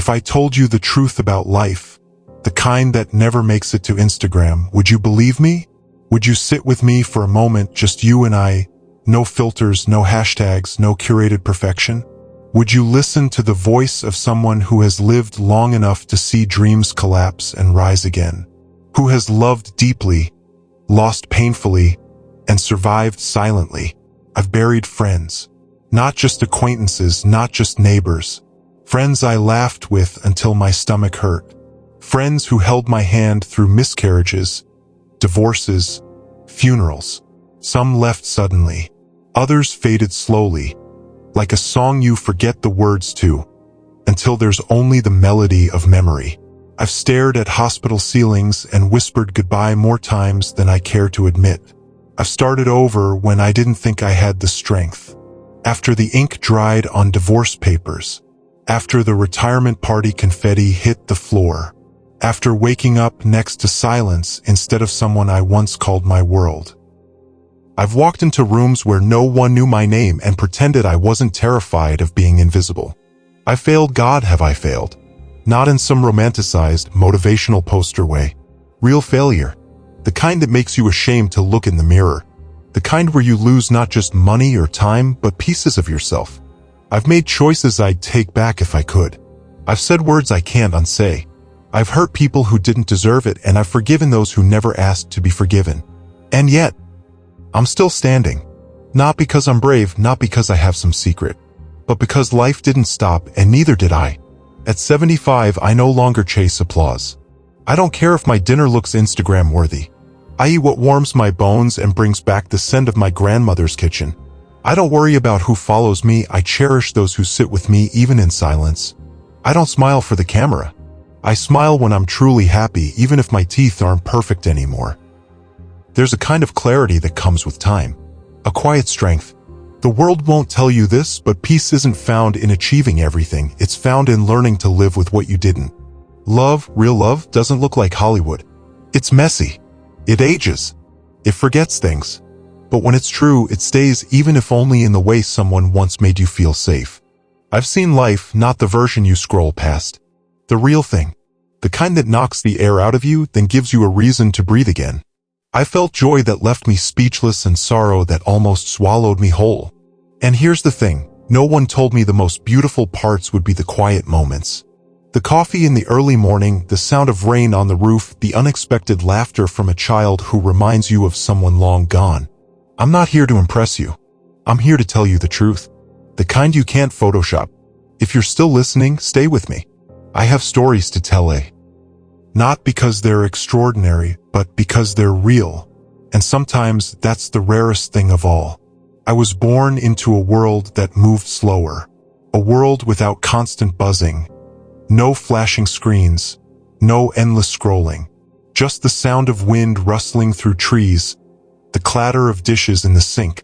If I told you the truth about life, the kind that never makes it to Instagram, would you believe me? Would you sit with me for a moment, just you and I? No filters, no hashtags, no curated perfection? Would you listen to the voice of someone who has lived long enough to see dreams collapse and rise again? Who has loved deeply, lost painfully, and survived silently? I've buried friends. Not just acquaintances, not just neighbors. Friends I laughed with until my stomach hurt. Friends who held my hand through miscarriages, divorces, funerals. Some left suddenly. Others faded slowly, like a song you forget the words to, until there's only the melody of memory. I've stared at hospital ceilings and whispered goodbye more times than I care to admit. I've started over when I didn't think I had the strength. After the ink dried on divorce papers. After the retirement party confetti hit the floor. After waking up next to silence instead of someone I once called my world. I've walked into rooms where no one knew my name and pretended I wasn't terrified of being invisible. I failed God, have I failed? Not in some romanticized, motivational poster way. Real failure. The kind that makes you ashamed to look in the mirror. The kind where you lose not just money or time, but pieces of yourself. I've made choices I'd take back if I could. I've said words I can't unsay. I've hurt people who didn't deserve it, and I've forgiven those who never asked to be forgiven. And yet, I'm still standing. Not because I'm brave, not because I have some secret, but because life didn't stop, and neither did I. At 75, I no longer chase applause. I don't care if my dinner looks Instagram worthy. I eat what warms my bones and brings back the scent of my grandmother's kitchen. I don't worry about who follows me, I cherish those who sit with me even in silence. I don't smile for the camera. I smile when I'm truly happy, even if my teeth aren't perfect anymore. There's a kind of clarity that comes with time. A quiet strength. The world won't tell you this, but peace isn't found in achieving everything. It's found in learning to live with what you didn't. Love, real love, doesn't look like Hollywood. It's messy. It ages. It forgets things. But when it's true, it stays, even if only in the way someone once made you feel safe. I've seen life, not the version you scroll past. The real thing. The kind that knocks the air out of you, then gives you a reason to breathe again. I felt joy that left me speechless and sorrow that almost swallowed me whole. And here's the thing, no one told me the most beautiful parts would be the quiet moments. The coffee in the early morning, the sound of rain on the roof, the unexpected laughter from a child who reminds you of someone long gone. I'm not here to impress you. I'm here to tell you the truth. The kind you can't Photoshop. If you're still listening, stay with me. I have stories to tell, Not because they're extraordinary, but because they're real. And sometimes that's the rarest thing of all. I was born into a world that moved slower. A world without constant buzzing. No flashing screens. No endless scrolling. Just the sound of wind rustling through trees. The clatter of dishes in the sink.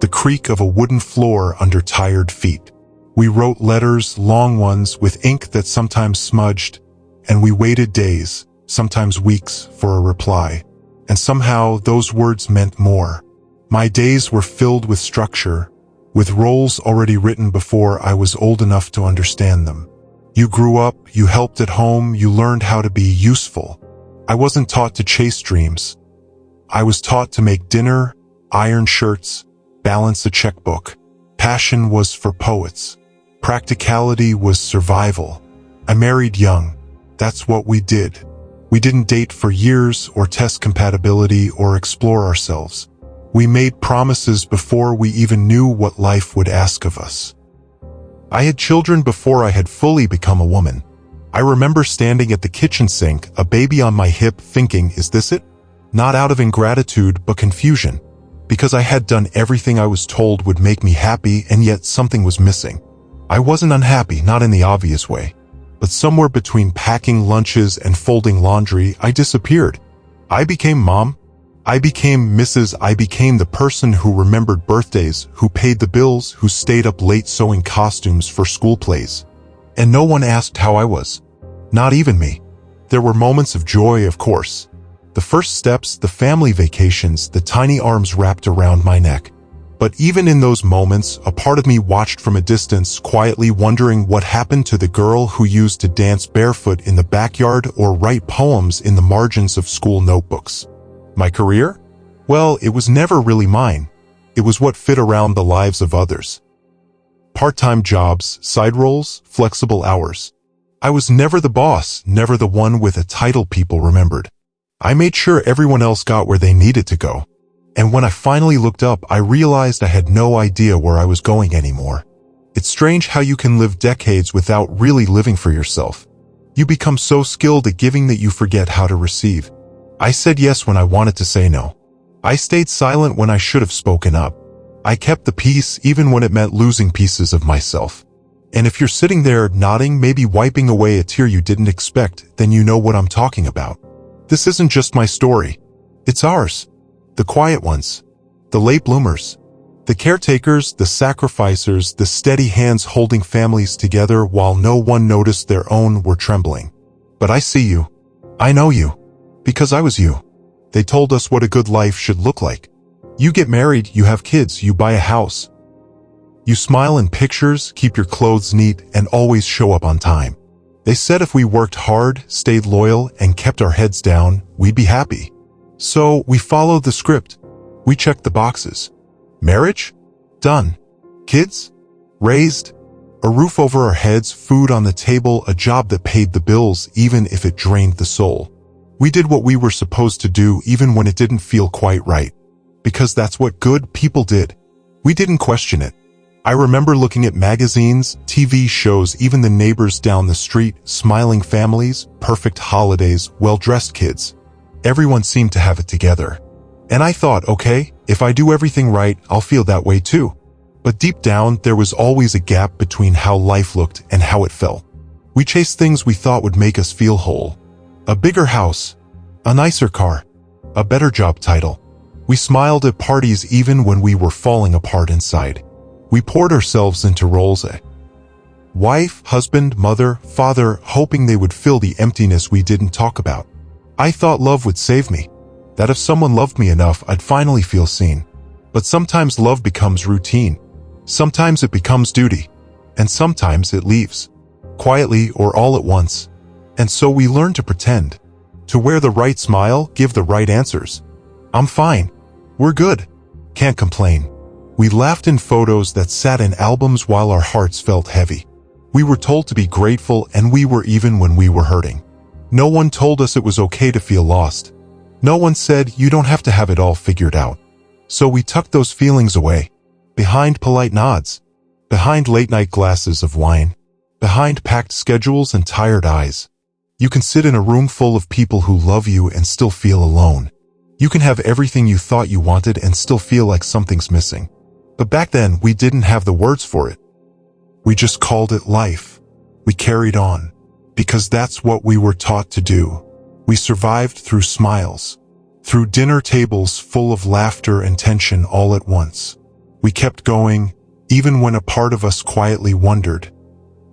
The creak of a wooden floor under tired feet. We wrote letters, long ones, with ink that sometimes smudged. And we waited days, sometimes weeks, for a reply. And somehow those words meant more. My days were filled with structure, with roles already written before I was old enough to understand them. You grew up, you helped at home, you learned how to be useful. I wasn't taught to chase dreams. I was taught to make dinner, iron shirts, balance a checkbook. Passion was for poets. Practicality was survival. I married young. That's what we did. We didn't date for years or test compatibility or explore ourselves. We made promises before we even knew what life would ask of us. I had children before I had fully become a woman. I remember standing at the kitchen sink, a baby on my hip, thinking, is this it? Not out of ingratitude, but confusion. Because I had done everything I was told would make me happy, and yet something was missing. I wasn't unhappy, not in the obvious way. But somewhere between packing lunches and folding laundry, I disappeared. I became mom. I became Mrs. I became the person who remembered birthdays, who paid the bills, who stayed up late sewing costumes for school plays. And no one asked how I was. Not even me. There were moments of joy, of course. The first steps, the family vacations, the tiny arms wrapped around my neck. But even in those moments, a part of me watched from a distance, quietly wondering what happened to the girl who used to dance barefoot in the backyard or write poems in the margins of school notebooks. My career? Well, it was never really mine. It was what fit around the lives of others. Part-time jobs, side roles, flexible hours. I was never the boss, never the one with a title people remembered. I made sure everyone else got where they needed to go. And when I finally looked up, I realized I had no idea where I was going anymore. It's strange how you can live decades without really living for yourself. You become so skilled at giving that you forget how to receive. I said yes when I wanted to say no. I stayed silent when I should have spoken up. I kept the peace even when it meant losing pieces of myself. And if you're sitting there nodding, maybe wiping away a tear you didn't expect, then you know what I'm talking about. This isn't just my story. It's ours. The quiet ones, the late bloomers, the caretakers, the sacrificers, the steady hands holding families together while no one noticed their own were trembling. But I see you. I know you. Because I was you. They told us what a good life should look like. You get married, you have kids, you buy a house. You smile in pictures, keep your clothes neat, and always show up on time. They said if we worked hard, stayed loyal, and kept our heads down, we'd be happy. So we followed the script. We checked the boxes. Marriage? Done. Kids? Raised. A roof over our heads, food on the table, a job that paid the bills even if it drained the soul. We did what we were supposed to do even when it didn't feel quite right. Because that's what good people did. We didn't question it. I remember looking at magazines, TV shows, even the neighbors down the street, smiling families, perfect holidays, well-dressed kids. Everyone seemed to have it together. And I thought, okay, if I do everything right, I'll feel that way too. But deep down, there was always a gap between how life looked and how it felt. We chased things we thought would make us feel whole. A bigger house, a nicer car, a better job title. We smiled at parties even when we were falling apart inside. We poured ourselves into roles: wife, husband, mother, father, hoping they would fill the emptiness we didn't talk about. I thought love would save me, that if someone loved me enough, I'd finally feel seen. But sometimes love becomes routine. Sometimes it becomes duty. And sometimes it leaves, quietly or all at once. And so we learn to pretend, to wear the right smile, give the right answers. I'm fine. We're good. Can't complain. We laughed in photos that sat in albums while our hearts felt heavy. We were told to be grateful, and we were even when we were hurting. No one told us it was okay to feel lost. No one said you don't have to have it all figured out. So we tucked those feelings away. Behind polite nods. Behind late-night glasses of wine. Behind packed schedules and tired eyes. You can sit in a room full of people who love you and still feel alone. You can have everything you thought you wanted and still feel like something's missing. But back then, we didn't have the words for it. We just called it life. We carried on. Because that's what we were taught to do. We survived through smiles. Through dinner tables full of laughter and tension all at once. We kept going, even when a part of us quietly wondered,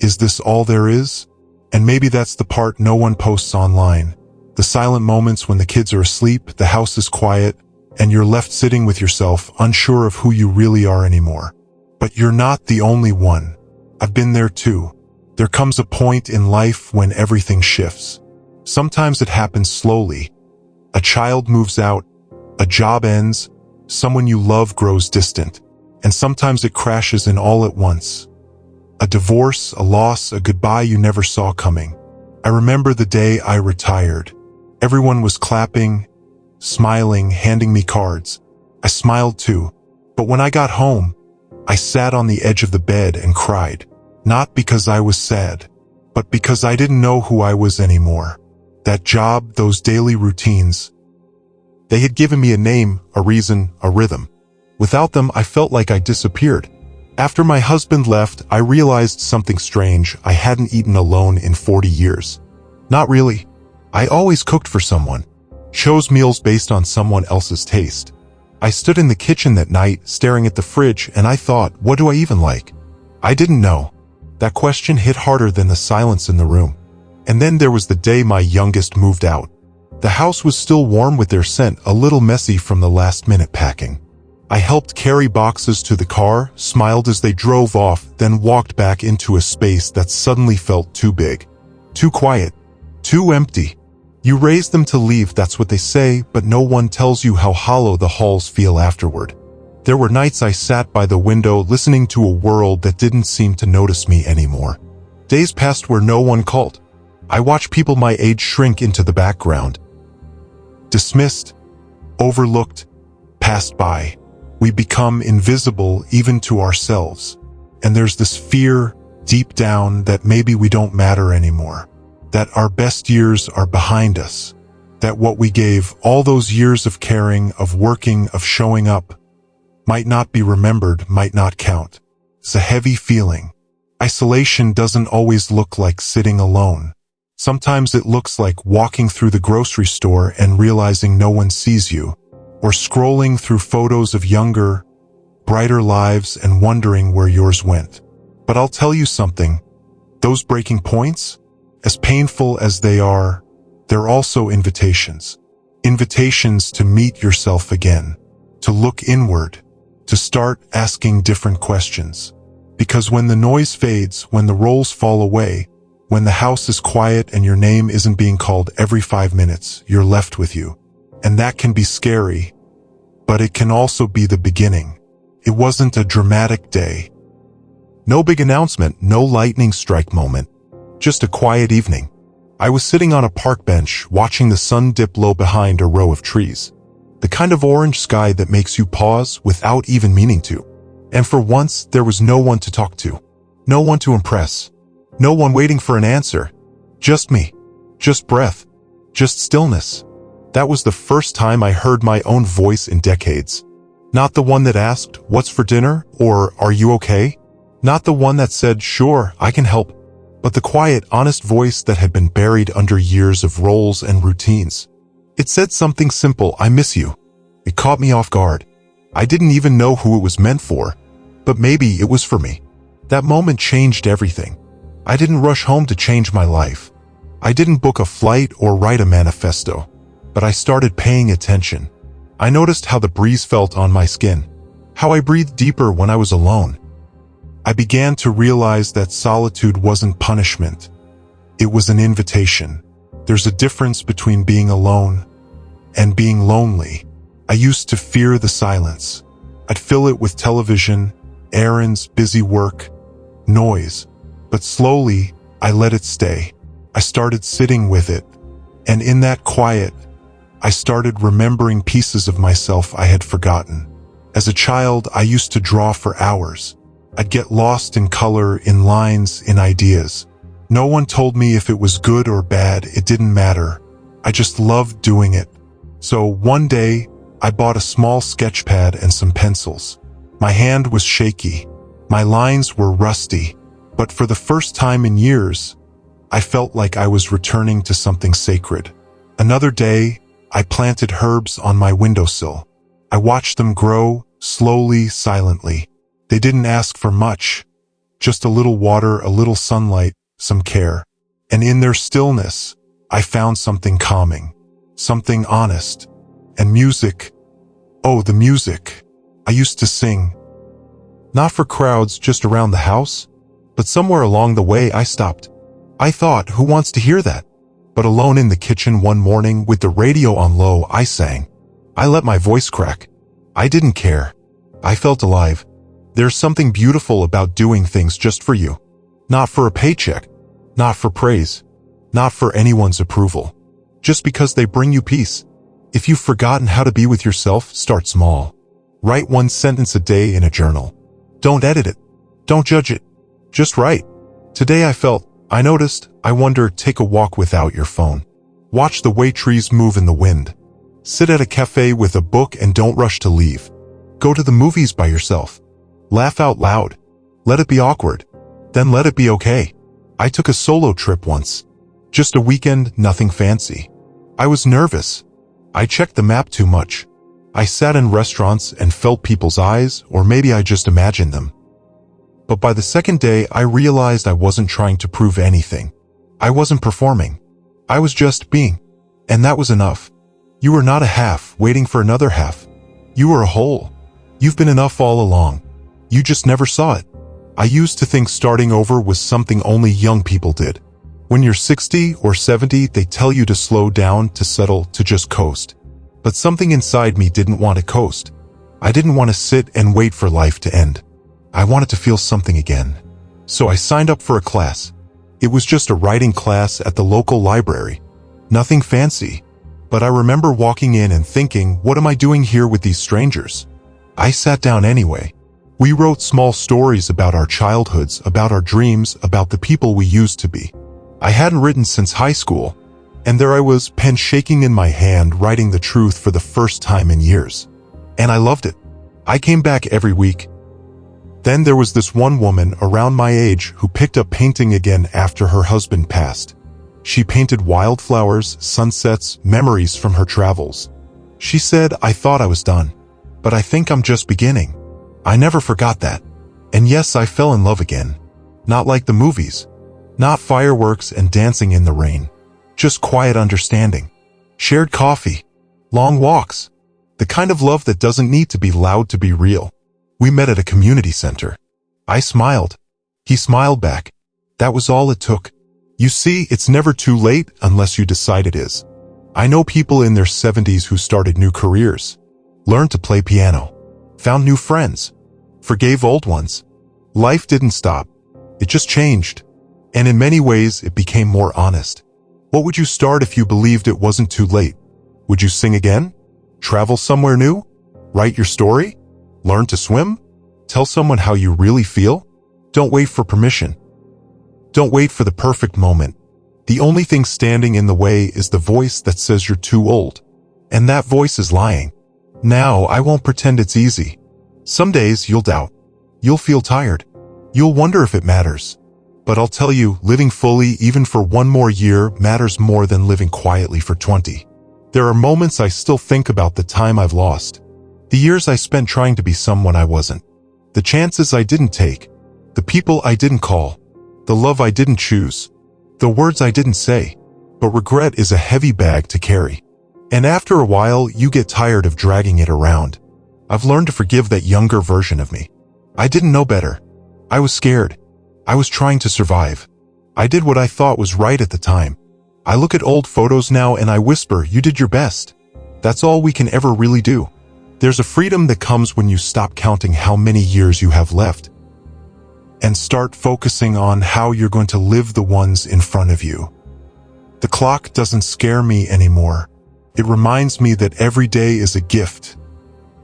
is this all there is? And maybe that's the part no one posts online. The silent moments when the kids are asleep, the house is quiet, and you're left sitting with yourself, unsure of who you really are anymore. But you're not the only one. I've been there too. There comes a point in life when everything shifts. Sometimes it happens slowly. A child moves out, a job ends, someone you love grows distant, and sometimes it crashes in all at once. A divorce, a loss, a goodbye you never saw coming. I remember the day I retired. Everyone was clapping, smiling, handing me cards. I smiled too, but when I got home, I sat on the edge of the bed and cried. Not because I was sad, but because I didn't know who I was anymore. That job, those daily routines. They had given me a name, a reason, a rhythm. Without them, I felt like I disappeared. After my husband left, I realized something strange. I hadn't eaten alone in 40 years. Not really. I always cooked for someone. Chose meals based on someone else's taste. I stood in the kitchen that night, staring at the fridge, and I thought, what do I even like? I didn't know. That question hit harder than the silence in the room. And then there was the day my youngest moved out. The house was still warm with their scent, a little messy from the last-minute packing. I helped carry boxes to the car, smiled as they drove off, then walked back into a space that suddenly felt too big, too quiet, too empty. You raise them to leave, that's what they say, but no one tells you how hollow the halls feel afterward. There were nights I sat by the window listening to a world that didn't seem to notice me anymore. Days passed where no one called. I watched people my age shrink into the background. Dismissed, overlooked, passed by. We become invisible even to ourselves. And there's this fear deep down that maybe we don't matter anymore. That our best years are behind us. That what we gave all those years of caring, of working, of showing up, might not be remembered, might not count. It's a heavy feeling. Isolation doesn't always look like sitting alone. Sometimes it looks like walking through the grocery store and realizing no one sees you, or scrolling through photos of younger, brighter lives and wondering where yours went. But I'll tell you something, those breaking points, as painful as they are, they're also invitations. Invitations to meet yourself again, to look inward, to start asking different questions. Because when the noise fades, when the roles fall away, when the house is quiet and your name isn't being called every 5 minutes, you're left with you. And that can be scary, but it can also be the beginning. It wasn't a dramatic day. No big announcement, no lightning strike moment. Just a quiet evening. I was sitting on a park bench, watching the sun dip low behind a row of trees. The kind of orange sky that makes you pause without even meaning to. And for once, there was no one to talk to. No one to impress. No one waiting for an answer. Just me. Just breath. Just stillness. That was the first time I heard my own voice in decades. Not the one that asked, "What's for dinner?" or "Are you okay?" Not the one that said, "Sure, I can help." But the quiet, honest voice that had been buried under years of roles and routines. It said something simple, "I miss you." It caught me off guard. I didn't even know who it was meant for, but maybe it was for me. That moment changed everything. I didn't rush home to change my life. I didn't book a flight or write a manifesto, but I started paying attention. I noticed how the breeze felt on my skin, how I breathed deeper when I was alone. I began to realize that solitude wasn't punishment. It was an invitation. There's a difference between being alone and being lonely. I used to fear the silence. I'd fill it with television, errands, busy work, noise. But slowly, I let it stay. I started sitting with it. And in that quiet, I started remembering pieces of myself I had forgotten. As a child, I used to draw for hours. I'd get lost in color, in lines, in ideas. No one told me if it was good or bad, it didn't matter. I just loved doing it. So one day, I bought a small sketch pad and some pencils. My hand was shaky. My lines were rusty. But for the first time in years, I felt like I was returning to something sacred. Another day, I planted herbs on my windowsill. I watched them grow, slowly, silently. They didn't ask for much, just a little water, a little sunlight, some care. And in their stillness, I found something calming, something honest. And music. Oh, the music. I used to sing. Not for crowds just around the house, but somewhere along the way I stopped. I thought, who wants to hear that? But alone in the kitchen one morning with the radio on low, I sang. I let my voice crack. I didn't care. I felt alive. There's something beautiful about doing things just for you. Not for a paycheck. Not for praise. Not for anyone's approval. Just because they bring you peace. If you've forgotten how to be with yourself, start small. Write 1 sentence a day in a journal. Don't edit it. Don't judge it. Just write. Today I felt, I noticed, I wonder, take a walk without your phone. Watch the way trees move in the wind. Sit at a cafe with a book and don't rush to leave. Go to the movies by yourself. Laugh out loud. Let it be awkward. Then let it be okay. I took a solo trip once. Just a weekend, nothing fancy. I was nervous. I checked the map too much. I sat in restaurants and felt people's eyes, or maybe I just imagined them. But by the second day, I realized I wasn't trying to prove anything. I wasn't performing. I was just being. And that was enough. You were not a half, waiting for another half. You were a whole. You've been enough all along. You just never saw it. I used to think starting over was something only young people did. When you're 60 or 70, they tell you to slow down, to settle, to just coast. But something inside me didn't want to coast. I didn't want to sit and wait for life to end. I wanted to feel something again. So I signed up for a class. It was just a writing class at the local library. Nothing fancy. But I remember walking in and thinking, what am I doing here with these strangers? I sat down anyway. We wrote small stories about our childhoods, about our dreams, about the people we used to be. I hadn't written since high school, and there I was, pen shaking in my hand, writing the truth for the first time in years. And I loved it. I came back every week. Then there was this one woman around my age who picked up painting again after her husband passed. She painted wildflowers, sunsets, memories from her travels. She said, I thought I was done, but I think I'm just beginning. I never forgot that. And yes, I fell in love again. Not like the movies. Not fireworks and dancing in the rain. Just quiet understanding. Shared coffee. Long walks. The kind of love that doesn't need to be loud to be real. We met at a community center. I smiled. He smiled back. That was all it took. You see, it's never too late unless you decide it is. I know people in their 70s who started new careers, learned to play piano, found new friends, forgave old ones. Life didn't stop. It just changed. And in many ways, it became more honest. What would you start if you believed it wasn't too late? Would you sing again? Travel somewhere new? Write your story? Learn to swim? Tell someone how you really feel? Don't wait for permission. Don't wait for the perfect moment. The only thing standing in the way is the voice that says you're too old. And that voice is lying. Now, I won't pretend it's easy. Some days you'll doubt. You'll feel tired. You'll wonder if it matters. But I'll tell you, living fully, even for one more year, matters more than living quietly for 20. There are moments I still think about the time I've lost. The years I spent trying to be someone I wasn't. The chances I didn't take. The people I didn't call. The love I didn't choose. The words I didn't say. But regret is a heavy bag to carry. And after a while, you get tired of dragging it around. I've learned to forgive that younger version of me. I didn't know better. I was scared. I was trying to survive. I did what I thought was right at the time. I look at old photos now and I whisper, you did your best. That's all we can ever really do. There's a freedom that comes when you stop counting how many years you have left and start focusing on how you're going to live the ones in front of you. The clock doesn't scare me anymore. It reminds me that every day is a gift.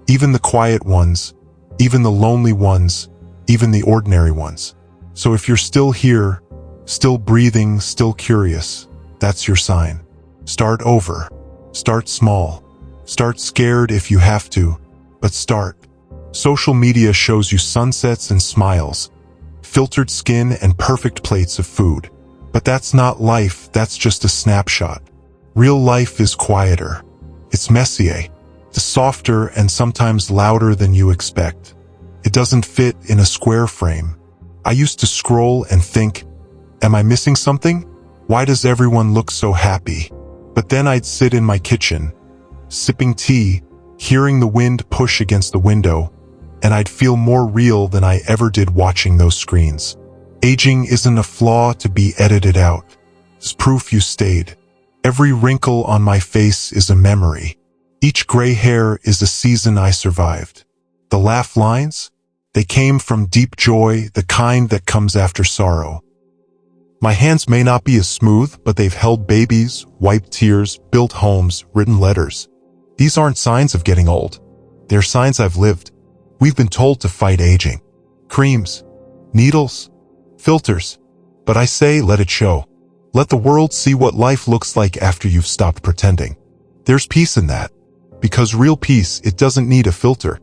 Even the quiet ones, even the lonely ones, even the ordinary ones. So if you're still here, still breathing, still curious, that's your sign. Start over. Start small. Start scared if you have to, but start. Social media shows you sunsets and smiles, filtered skin and perfect plates of food. But that's not life, that's just a snapshot. Real life is quieter. It's messier. It's softer and sometimes louder than you expect. It doesn't fit in a square frame. I used to scroll and think, am I missing something? Why does everyone look so happy? But then I'd sit in my kitchen, sipping tea, hearing the wind push against the window, and I'd feel more real than I ever did watching those screens. Aging isn't a flaw to be edited out. It's proof you stayed. Every wrinkle on my face is a memory. Each gray hair is a season I survived. The laugh lines? They came from deep joy, the kind that comes after sorrow. My hands may not be as smooth, but they've held babies, wiped tears, built homes, written letters. These aren't signs of getting old. They're signs I've lived. We've been told to fight aging. Creams, needles, filters. But I say, let it show. Let the world see what life looks like after you've stopped pretending. There's peace in that. Because real peace, it doesn't need a filter.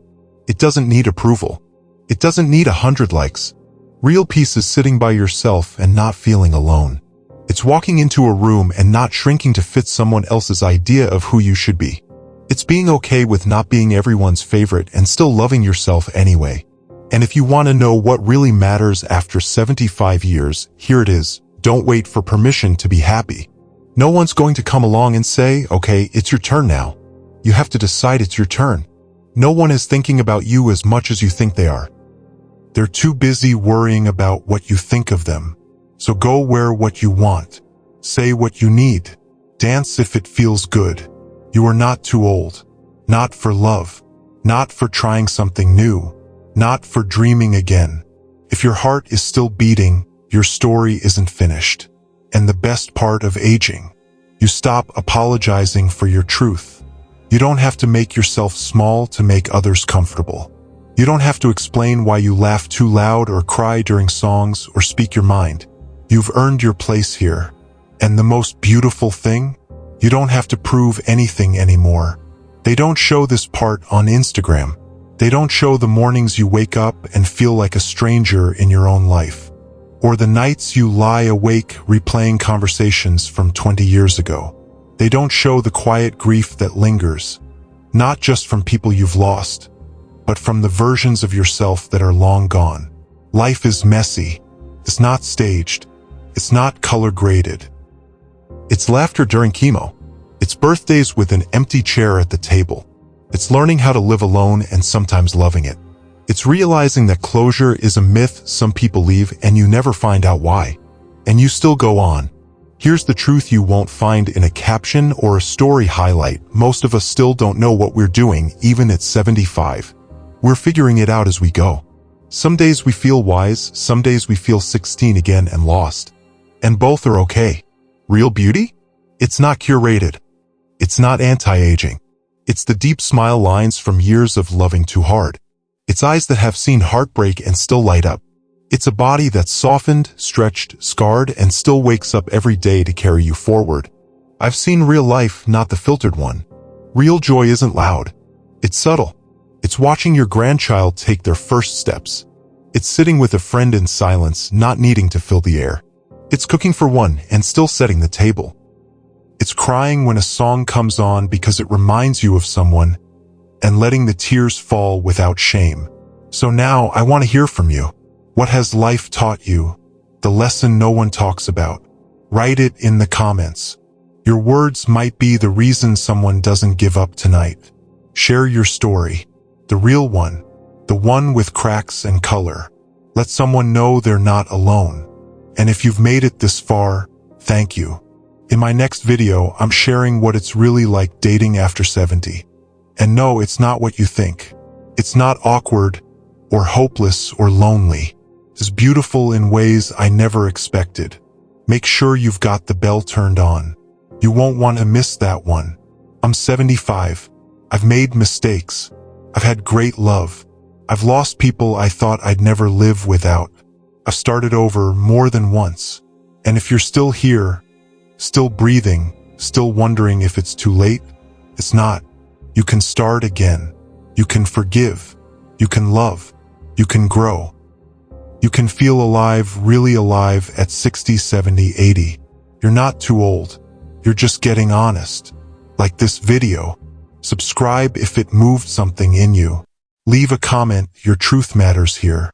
It doesn't need approval. It doesn't need 100 likes. Real peace is sitting by yourself and not feeling alone. It's walking into a room and not shrinking to fit someone else's idea of who you should be. It's being okay with not being everyone's favorite and still loving yourself anyway. And if you want to know what really matters after 75 years, here it is. Don't wait for permission to be happy. No one's going to come along and say, okay, it's your turn now. You have to decide it's your turn. No one is thinking about you as much as you think they are. They're too busy worrying about what you think of them. So go wear what you want. Say what you need. Dance if it feels good. You are not too old. Not for love. Not for trying something new. Not for dreaming again. If your heart is still beating, your story isn't finished. And the best part of aging, you stop apologizing for your truth. You don't have to make yourself small to make others comfortable. You don't have to explain why you laugh too loud or cry during songs or speak your mind. You've earned your place here. And the most beautiful thing? You don't have to prove anything anymore. They don't show this part on Instagram. They don't show the mornings you wake up and feel like a stranger in your own life. Or the nights you lie awake replaying conversations from 20 years ago. They don't show the quiet grief that lingers, not just from people you've lost, but from the versions of yourself that are long gone. Life is messy. It's not staged. It's not color-graded. It's laughter during chemo. It's birthdays with an empty chair at the table. It's learning how to live alone and sometimes loving it. It's realizing that closure is a myth some people leave and you never find out why. And you still go on. Here's the truth you won't find in a caption or a story highlight. Most of us still don't know what we're doing, even at 75. We're figuring it out as we go. Some days we feel wise, some days we feel 16 again and lost. And both are okay. Real beauty? It's not curated. It's not anti-aging. It's the deep smile lines from years of loving too hard. It's eyes that have seen heartbreak and still light up. It's a body that's softened, stretched, scarred, and still wakes up every day to carry you forward. I've seen real life, not the filtered one. Real joy isn't loud. It's subtle. It's watching your grandchild take their first steps. It's sitting with a friend in silence, not needing to fill the air. It's cooking for one and still setting the table. It's crying when a song comes on because it reminds you of someone, and letting the tears fall without shame. So now I want to hear from you. What has life taught you? The lesson no one talks about. Write it in the comments. Your words might be the reason someone doesn't give up tonight. Share your story. The real one. The one with cracks and color. Let someone know they're not alone. And if you've made it this far, thank you. In my next video, I'm sharing what it's really like dating after 70. And no, it's not what you think. It's not awkward, or hopeless, or lonely. It's beautiful in ways I never expected. Make sure you've got the bell turned on. You won't want to miss that one. I'm 75. I've made mistakes. I've had great love. I've lost people I thought I'd never live without. I've started over more than once. And if you're still here, still breathing, still wondering if it's too late, it's not. You can start again. You can forgive. You can love. You can grow. You can feel alive, really alive at 60, 70, 80. You're not too old. You're just getting honest. Like this video. Subscribe if it moved something in you. Leave a comment, your truth matters here.